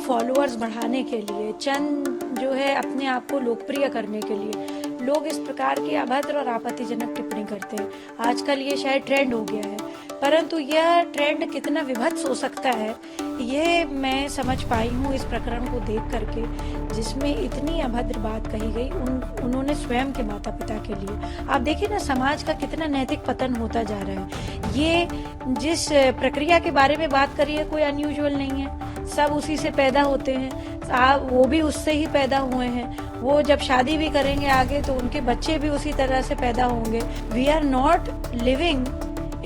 Followers बढ़ाने के लिए, चंद जो है अपने आप को लोकप्रिय करने के लिए लोग इस प्रकार की अभद्र और आपत्तिजनक टिप्पणी करते हैं। आजकल ये शायद ट्रेंड हो गया है, परंतु यह ट्रेंड कितना विभत्स हो सकता है ये मैं समझ पाई हूँ इस प्रकरण को देख करके, जिसमें इतनी अभद्र बात कही गई उन्होंने स्वयं के माता पिता के लिए। आप देखिए ना, समाज का कितना नैतिक पतन होता जा रहा है। ये जिस प्रक्रिया के बारे में बात करी है कोई अनयूजुअल नहीं है, सब उसी से पैदा होते हैं, वो भी उससे ही पैदा हुए हैं। वो जब शादी भी करेंगे आगे तो उनके बच्चे भी उसी तरह से पैदा होंगे। We are not living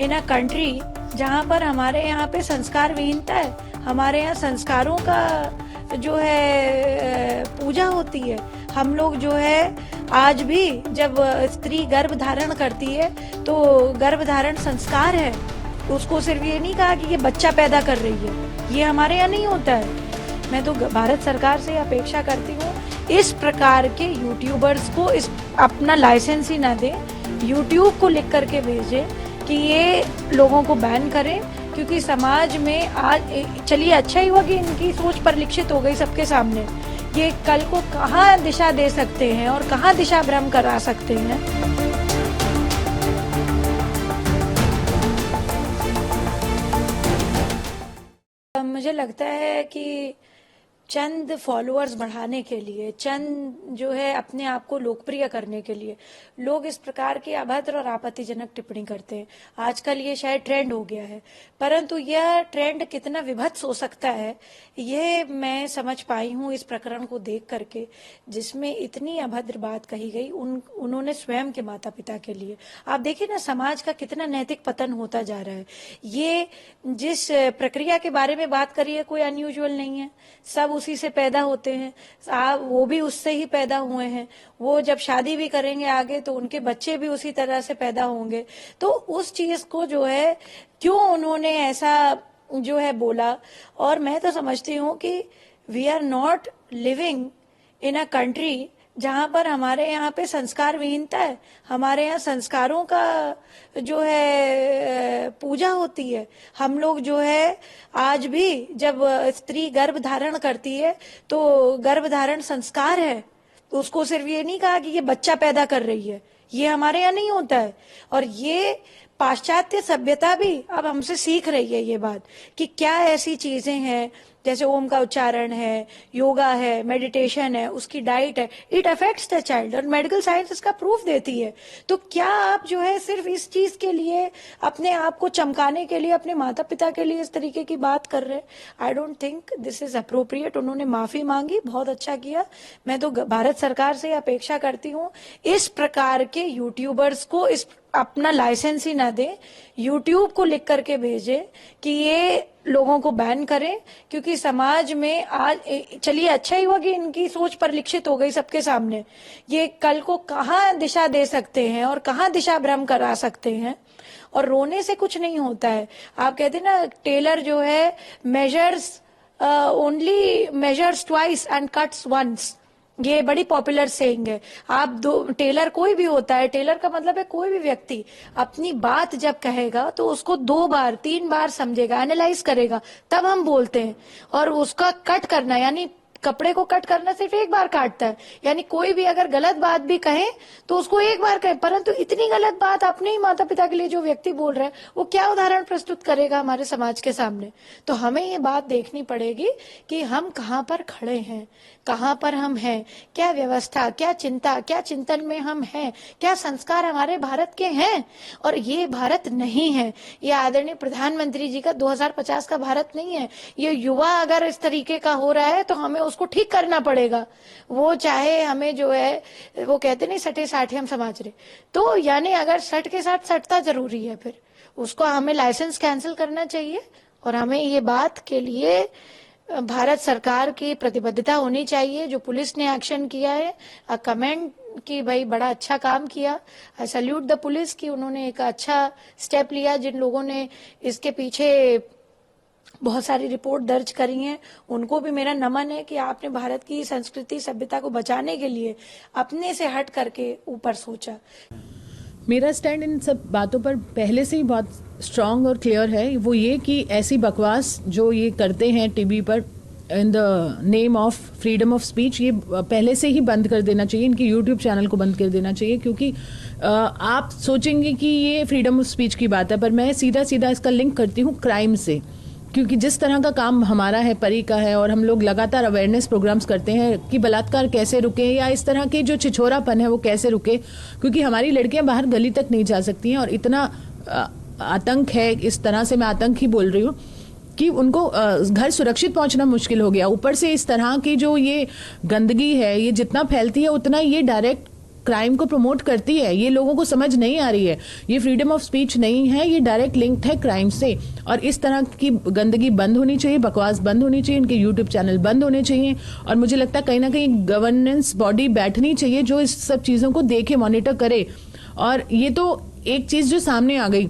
in a country जहाँ पर हमारे यहाँ पे संस्कार विहीनता है। हमारे यहाँ संस्कारों का जो है पूजा होती है। हम लोग जो है आज भी जब स्त्री गर्भ धारण करती है तो गर्भ धारण संस्कार है, उसको सिर्फ ये नहीं कहा कि ये बच्चा पैदा कर रही है, ये हमारे यहाँ नहीं होता है। मैं तो भारत सरकार से अपेक्षा करती हूँ इस प्रकार के यूट्यूबर्स को इस अपना लाइसेंस ही ना दे, यूट्यूब को लिख करके भेजे कि ये लोगों को बैन करें, क्योंकि समाज में आज चलिए अच्छा ही हुआ कि इनकी सोच परिलक्षित हो गई सबके सामने। ये कल को कहाँ दिशा दे सकते हैं और कहाँ दिशा भ्रम करा सकते हैं। मुझे लगता है कि चंद फॉलोअर्स बढ़ाने के लिए, चंद जो है अपने आप को लोकप्रिय करने के लिए लोग इस प्रकार की अभद्र और आपत्तिजनक टिप्पणी करते हैं। आजकल ये शायद ट्रेंड हो गया है, परंतु यह ट्रेंड कितना विभत्स हो सकता है ये मैं समझ पाई हूँ इस प्रकरण को देख करके, जिसमें इतनी अभद्र बात कही गई उन्होंने स्वयं के माता पिता के लिए। आप देखिए ना, समाज का कितना नैतिक पतन होता जा रहा है। ये जिस प्रक्रिया के बारे में बात करी है कोई अनयूजुअल नहीं है, सब उसी से पैदा होते हैं, वो भी उससे ही पैदा हुए हैं। वो जब शादी भी करेंगे आगे तो उनके बच्चे भी उसी तरह से पैदा होंगे। तो उस चीज को जो है क्यों उन्होंने ऐसा जो है बोला, और मैं तो समझती हूँ कि we are not living in a country जहाँ पर हमारे यहाँ पे संस्कार विहीनता है। हमारे यहाँ संस्कारों का जो है पूजा होती है। हम लोग जो है आज भी जब स्त्री गर्भ धारण करती है तो गर्भ धारण संस्कार है, तो उसको सिर्फ ये नहीं कहा कि ये बच्चा पैदा कर रही है, ये हमारे यहाँ नहीं होता है। और ये पाश्चात्य सभ्यता भी अब हमसे सीख रही है ये बात कि क्या ऐसी चीजें हैं जैसे ओम का उच्चारण है, योगा है, मेडिटेशन है, उसकी डाइट है, इट अफेक्ट्स द चाइल्ड, और मेडिकल साइंस इसका प्रूफ देती है। तो क्या आप जो है सिर्फ इस चीज के लिए अपने आप को चमकाने के लिए अपने माता पिता के लिए इस तरीके की बात कर रहे हैं? I don't think this is appropriate. उन्होंने माफी मांगी, बहुत अच्छा किया। मैं तो भारत सरकार से अपेक्षा करती हूँ इस प्रकार के यूट्यूबर्स को इस अपना लाइसेंस ही ना दे, यूट्यूब को लिख करके भेजे कि ये लोगों को बैन करें, क्योंकि समाज में आज चलिए अच्छा ही हुआ कि इनकी सोच परिलक्षित हो गई सबके सामने। ये कल को कहाँ दिशा दे सकते हैं और कहाँ दिशा भ्रम करा सकते हैं। और रोने से कुछ नहीं होता है। आप कहते हैं ना, टेलर जो है measures only measures twice and cuts once, ये बड़ी पॉपुलर सेइंग है। आप दो टेलर कोई भी होता है, टेलर का मतलब है कोई भी व्यक्ति अपनी बात जब कहेगा तो उसको 2 बार 3 बार समझेगा, एनालाइज करेगा, तब हम बोलते हैं। और उसका कट करना, यानी कपड़े को कट करना सिर्फ एक बार काटता है। यानी कोई भी अगर गलत बात भी कहे तो उसको एक बार कहे, परंतु इतनी गलत बात अपने ही माता पिता के लिए जो व्यक्ति बोल रहा है वो क्या उदाहरण प्रस्तुत करेगा हमारे समाज के सामने। तो हमें ये बात देखनी पड़ेगी कि हम कहाँ पर खड़े हैं, कहाँ पर हम हैं, क्या व्यवस्था, क्या चिंता, क्या चिंतन में हम हैं, क्या संस्कार हमारे भारत के हैं। और ये भारत नहीं है, ये आदरणीय प्रधानमंत्री जी का 2050 का भारत नहीं है। ये युवा अगर इस तरीके का हो रहा है तो हमें उसको ठीक करना पड़ेगा। वो चाहे हमें जो है, वो कहते नहीं सटे साठे हम समझ रहे, तो यानी अगर सट के साथ सटता जरूरी है, फिर उसको हमें लाइसेंस कैंसिल करना चाहिए। और हमें ये बात के लिए भारत सरकार की प्रतिबद्धता होनी चाहिए। जो पुलिस ने एक्शन किया है, कमेंट कि भाई बड़ा अच्छा काम किया, आई सैल्यूट द पुलिस कि उन्होंने एक अच्छा स्टेप लिया। जिन लोगों ने इसके पीछे बहुत सारी रिपोर्ट दर्ज करी हैं उनको भी मेरा नमन है कि आपने भारत की संस्कृति सभ्यता को बचाने के लिए अपने से हट करके ऊपर सोचा। मेरा स्टैंड इन सब बातों पर पहले से ही बहुत स्ट्रांग और क्लियर है। वो ये कि ऐसी बकवास जो ये करते हैं टीवी पर, in the name of freedom of speech, ये पहले से ही बंद कर देना चाहिए, इनके यूट्यूब चैनल को बंद कर देना चाहिए। क्योंकि आप सोचेंगे कि ये फ्रीडम ऑफ स्पीच की बात है, पर मैं सीधा सीधा इसका लिंक करती हूँ क्राइम से। क्योंकि जिस तरह का काम हमारा है, परी का है, और हम लोग लगातार अवेयरनेस प्रोग्राम्स करते हैं कि बलात्कार कैसे रुके, या इस तरह के जो छिछोरापन है वो कैसे रुके, क्योंकि हमारी लड़कियां बाहर गली तक नहीं जा सकती हैं। और इतना आतंक है, इस तरह से मैं आतंक ही बोल रही हूँ कि उनको घर सुरक्षित पहुंचना मुश्किल हो गया। ऊपर से इस तरह की जो ये गंदगी है, ये जितना फैलती है उतना ये डायरेक्ट क्राइम को प्रमोट करती है। ये लोगों को समझ नहीं आ रही है, ये फ्रीडम ऑफ स्पीच नहीं है, ये डायरेक्ट लिंक्ड है क्राइम से। और इस तरह की गंदगी बंद होनी चाहिए, बकवास बंद होनी चाहिए, इनके यूट्यूब चैनल बंद होने चाहिए। और मुझे लगता है कहीं ना कहीं गवर्नेंस बॉडी बैठनी चाहिए जो इस सब चीज़ों को देखे, मॉनिटर करे। और ये तो एक चीज़ जो सामने आ गई,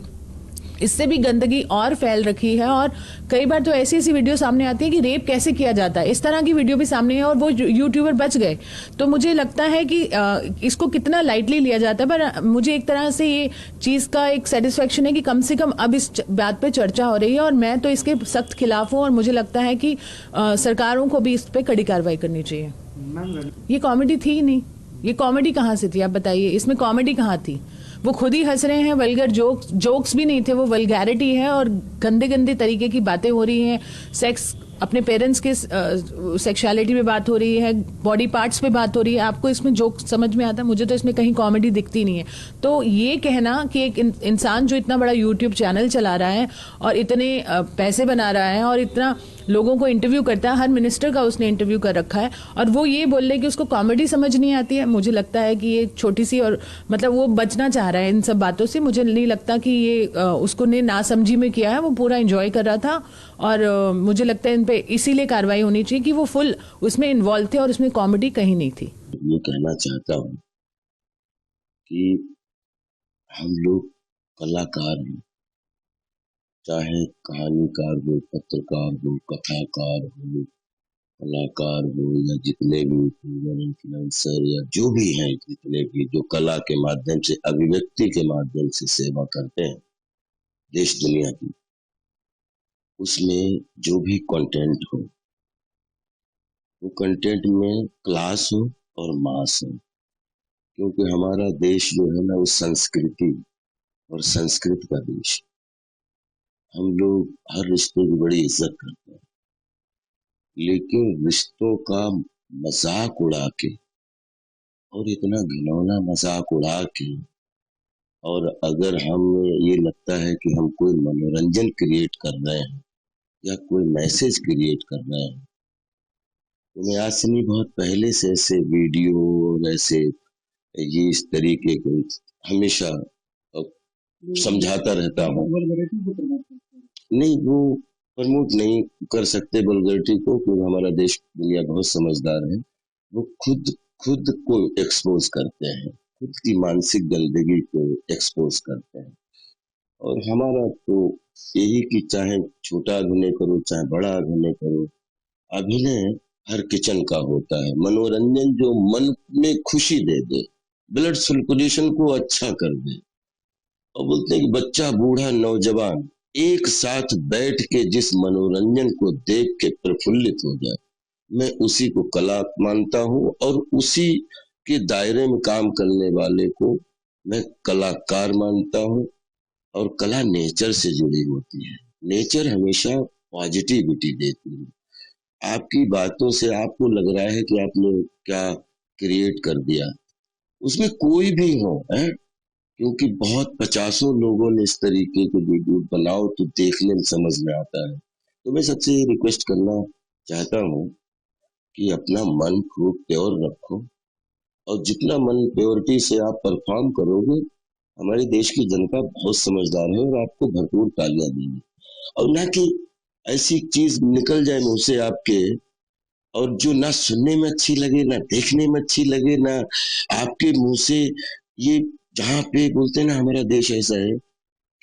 इससे भी गंदगी और फैल रखी है। और कई बार तो ऐसी ऐसी वीडियो सामने आती है कि रेप कैसे किया जाता है, इस तरह की वीडियो भी सामने है, और वो यूट्यूबर बच गए। तो मुझे लगता है कि इसको कितना लाइटली लिया जाता है। पर मुझे एक तरह से ये चीज़ का एक सेटिस्फेक्शन है कि कम से कम अब इस बात पे चर्चा हो रही है, और मैं तो इसके सख्त खिलाफ हूँ। और मुझे लगता है कि सरकारों को भी इस पर कड़ी कार्रवाई करनी चाहिए। ये कॉमेडी थी ही नहीं, ये कॉमेडी कहाँ से थी आप बताइए, इसमें कॉमेडी कहाँ थी? वो खुद ही हंस रहे हैं, वल्गर जोक्स भी नहीं थे, वो वल्गैरिटी है और गंदे गंदे तरीके की बातें हो रही हैं। सेक्स, अपने पेरेंट्स के सेक्सुअलिटी पे बात हो रही है, बॉडी पार्ट्स पे बात हो रही है। आपको इसमें जोक समझ में आता है? मुझे तो इसमें कहीं कॉमेडी दिखती नहीं है। तो ये कहना कि एक इंसान जो इतना बड़ा यूट्यूब चैनल चला रहा है और इतने पैसे बना रहा है और इतना लोगों को इंटरव्यू करता है, हर मिनिस्टर का उसने इंटरव्यू कर रखा है, और वो ये बोल रहे कि उसको कॉमेडी समझ नहीं आती है, मुझे लगता है कि ये छोटी सी, और मतलब वो बचना चाह रहा है इन सब बातों से। मुझे नहीं लगता कि ये उसको ने नासमझी में किया है, वो पूरा एंजॉय कर रहा था। और मुझे लगता है इन पे इसीलिए कार्रवाई होनी चाहिए कि वो फुल उसमें इन्वॉल्व थे और उसमें कॉमेडी कहीं नहीं थी। ये कहना चाहता हूँ कि हम लोग कलाकार हैं, चाहे कहानीकार हो, पत्रकार हो, कथाकार हो, कलाकार हो, या जितने भी इन्फ्लुएंसर या जो भी हैं, जितने भी जो कला के माध्यम से, अभिव्यक्ति के माध्यम से सेवा करते हैं देश दुनिया की, उसमें जो भी कंटेंट हो, वो कंटेंट में क्लास हो और मास हो। क्योंकि हमारा देश जो है ना, वो संस्कृति और संस्कृत का देश। हम लोग हर रिश्ते की बड़ी इज्जत करते हैं, लेकिन रिश्तों का मजाक उड़ा के, और इतना घिनौना मजाक उड़ा के, और अगर हमें ये लगता है कि हम कोई मनोरंजन क्रिएट कर रहे हैं या कोई मैसेज क्रिएट कर रहे हैं, तो मैं आज से नहीं, बहुत पहले से ऐसे वीडियो और ऐसे ये इस तरीके के हमेशा समझाता रहता हूँ। नहीं, वो प्रमोट नहीं कर सकते वल्गैरिटी को, क्योंकि हमारा देश दुनिया बहुत समझदार है। वो खुद को एक्सपोज करते हैं, खुद की मानसिक गंदगी को एक्सपोज करते हैं। और हमारा तो यही कि चाहे छोटा अभिनय करो, चाहे बड़ा अभिनय करो, अभिनय हर किचन का होता है। मनोरंजन जो मन में खुशी दे दे, ब्लड सर्कुलेशन को अच्छा कर दे, और बोलते हैं कि बच्चा, बूढ़ा, नौजवान एक साथ बैठ के जिस मनोरंजन को देख के प्रफुल्लित हो जाए, मैं उसी को कला मानता हूँ। और उसी के दायरे में काम करने वाले को मैं कलाकार मानता हूँ। और कला नेचर से जुड़ी होती है, नेचर हमेशा पॉजिटिविटी देती है। आपकी बातों से आपको लग रहा है कि आपने क्या क्रिएट कर दिया, उसमें कोई भी हो, है? क्योंकि बहुत पचासों लोगों ने इस तरीके के वीडियो बनाओ तो देखने में समझ में आता है। तो मैं सबसे ये रिक्वेस्ट करना चाहता हूँ कि अपना मन खूब प्योर रखो, और जितना मन प्योरिटी से आप परफॉर्म करोगे, हमारे देश की जनता बहुत समझदार है और आपको भरपूर तालियां देगी। और ना कि ऐसी चीज निकल जाए मुंह से आपके, और जो ना सुनने में अच्छी लगे, ना देखने में अच्छी लगे, ना आपके मुंह से ये, जहाँ पे बोलते हैं ना, हमारा देश ऐसा है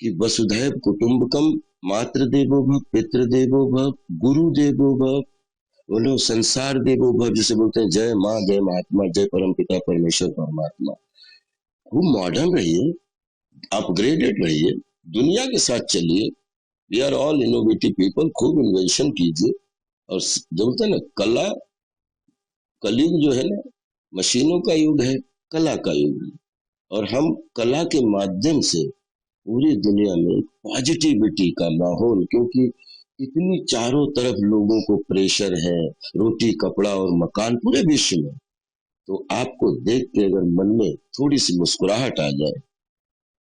कि वसुधैव कुटुंबकम, मातृ देवो भव, पितृ देवो भव, गुरु देवो भव, बोलो संसार देवो भव, जिसे बोलते हैं जय माँ, जय महात्मा, जय परम पिता परमेश्वर परमात्मा। खूब मॉडर्न रहिए, अपग्रेडेड रहिए, दुनिया के साथ चलिए। We are all innovative people, खूब इन्वेंशन कीजिए, और जो बोलते हैं ना, कलयुग जो है ना, मशीनों का युग है, कला का युग है। और हम कला के माध्यम से पूरी दुनिया में पॉजिटिविटी का माहौल, क्योंकि इतनी चारों तरफ लोगों को प्रेशर है, रोटी कपड़ा और मकान पूरे विश्व में, तो आपको देख के अगर मन में थोड़ी सी मुस्कुराहट आ जाए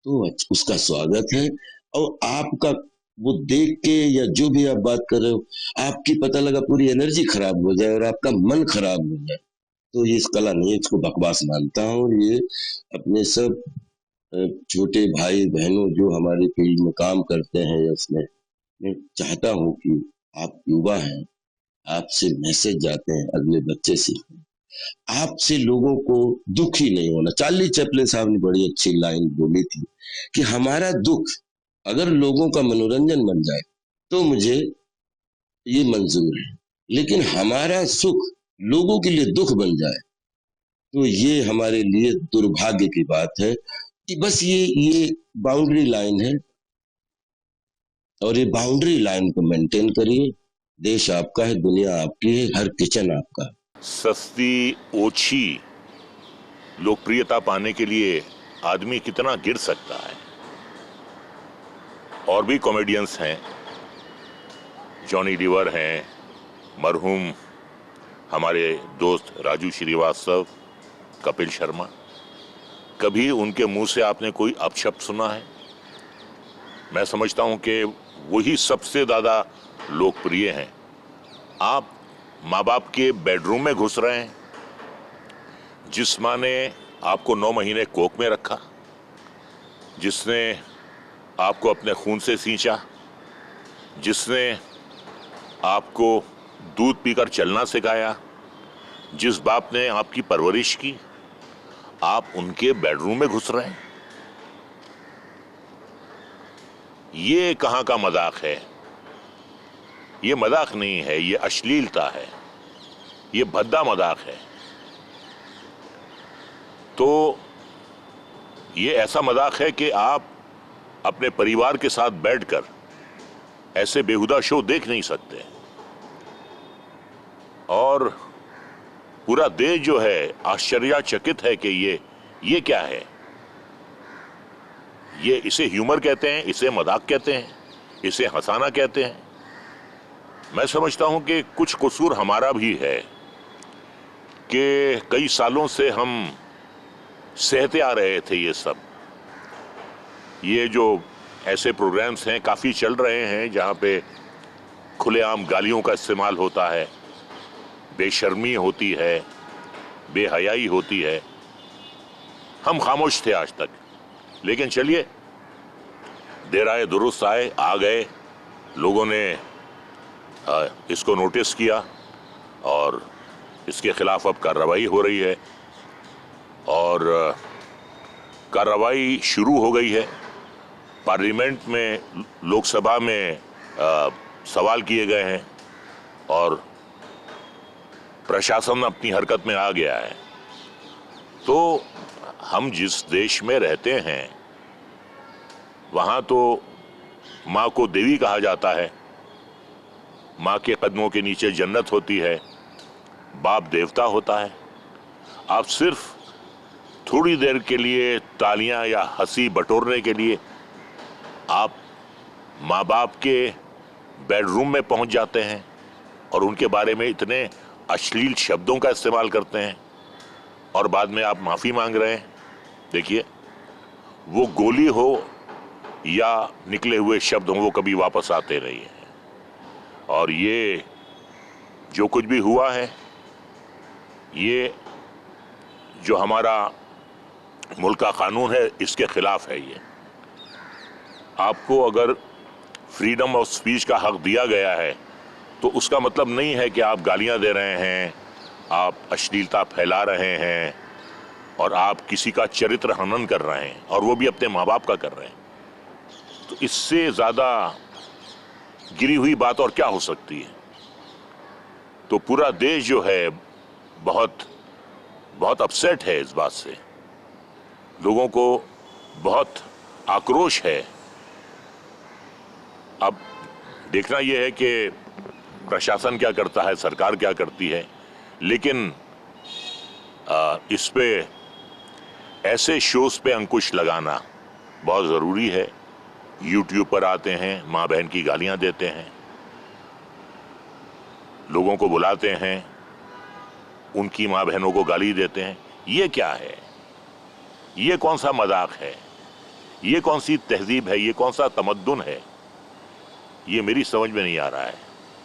तो उसका स्वागत है। और आपका वो देख के या जो भी आप बात कर रहे हो, आपकी पता लगा पूरी एनर्जी खराब हो जाए और आपका मन खराब हो जाए, तो ये इस कला नहीं है, इसको बकवास मानता हूँ। और ये अपने सब छोटे भाई बहनों जो हमारे फील्ड में काम करते हैं, उसमें मैं चाहता हूँ कि आप युवा हैं, आपसे मैसेज जाते हैं, अगले बच्चे सीखें, आपसे लोगों को दुख ही नहीं होना। चार्ली चैपलिन साहब ने बड़ी अच्छी लाइन बोली थी कि हमारा दुख अगर लोगों का मनोरंजन बन जाए तो मुझे ये मंजूर है, लेकिन हमारा सुख लोगों के लिए दुख बन जाए तो ये हमारे लिए दुर्भाग्य की बात है। कि बस ये बाउंड्री लाइन है, और ये बाउंड्री लाइन को मेंटेन करिए। देश आपका है, दुनिया आपकी है, हर किचन आपका है। सस्ती ओछी लोकप्रियता पाने के लिए आदमी कितना गिर सकता है। और भी कॉमेडियंस हैं, जॉनी लीवर हैं, मरहूम हमारे दोस्त राजू श्रीवास्तव, कपिल शर्मा। कभी उनके मुंह से आपने कोई अपशब्द सुना है? मैं समझता हूं कि वही सबसे ज्यादा लोकप्रिय हैं। आप माँ बाप के बेडरूम में घुस रहे हैं, जिस माँ ने आपको 9 महीने कोख में रखा, जिसने आपको अपने खून से सींचा, जिसने आपको दूध पीकर चलना सिखाया, जिस बाप ने आपकी परवरिश की, आप उनके बेडरूम में घुस रहे हैं। ये कहाँ का मजाक है? ये मजाक नहीं है, ये अश्लीलता है, ये भद्दा मजाक है। तो ये ऐसा मजाक है कि आप अपने परिवार के साथ बैठकर ऐसे बेहुदा शो देख नहीं सकते। और पूरा देश जो है आश्चर्यचकित है कि ये क्या है। ये इसे ह्यूमर कहते हैं, इसे मजाक कहते हैं, इसे हंसाना कहते हैं। मैं समझता हूं कि कुछ कसूर हमारा भी है कि कई सालों से हम सहते आ रहे थे ये सब। ये जो ऐसे प्रोग्राम्स हैं, काफ़ी चल रहे हैं जहाँ पे खुलेआम गालियों का इस्तेमाल होता है, बेशर्मी होती है, बेहयाई होती है। हम खामोश थे आज तक, लेकिन चलिए, देर आए दुरुस्त आए, आ गए, लोगों ने इसको नोटिस किया और इसके खिलाफ अब कार्रवाई हो रही है। और कार्रवाई शुरू हो गई है। पार्लियामेंट में, लोकसभा में सवाल किए गए हैं और प्रशासन अपनी हरकत में आ गया है। तो हम जिस देश में रहते हैं वहाँ तो माँ को देवी कहा जाता है, माँ के कदमों के नीचे जन्नत होती है, बाप देवता होता है। आप सिर्फ थोड़ी देर के लिए तालियां या हंसी बटोरने के लिए आप माँ बाप के बेडरूम में पहुंच जाते हैं और उनके बारे में इतने अश्लील शब्दों का इस्तेमाल करते हैं और बाद में आप माफ़ी मांग रहे हैं। देखिए, वो गोली हो या निकले हुए शब्द हों, वो कभी वापस आते नहीं हैं। और ये जो कुछ भी हुआ है, ये जो हमारा मुल्क का कानून है, इसके खिलाफ है। ये आपको अगर फ्रीडम ऑफ स्पीच का हक दिया गया है तो उसका मतलब नहीं है कि आप गालियां दे रहे हैं, आप अश्लीलता फैला रहे हैं और आप किसी का चरित्र हनन कर रहे हैं, और वो भी अपने माँ बाप का कर रहे हैं। तो इससे ज़्यादा गिरी हुई बात और क्या हो सकती है। तो पूरा देश जो है बहुत बहुत अपसेट है इस बात से। लोगों को बहुत आक्रोश है। अब देखना यह है कि प्रशासन क्या करता है, सरकार क्या करती है, लेकिन इस पे ऐसे शोज पे अंकुश लगाना बहुत ज़रूरी है। यूट्यूब पर आते हैं, माँ बहन की गालियां देते हैं, लोगों को बुलाते हैं, उनकी माँ बहनों को गाली देते हैं। ये क्या है? ये कौन सा मजाक है? ये कौन सी तहजीब है? ये कौन सा तमद्दुन है? ये मेरी समझ में नहीं आ रहा है।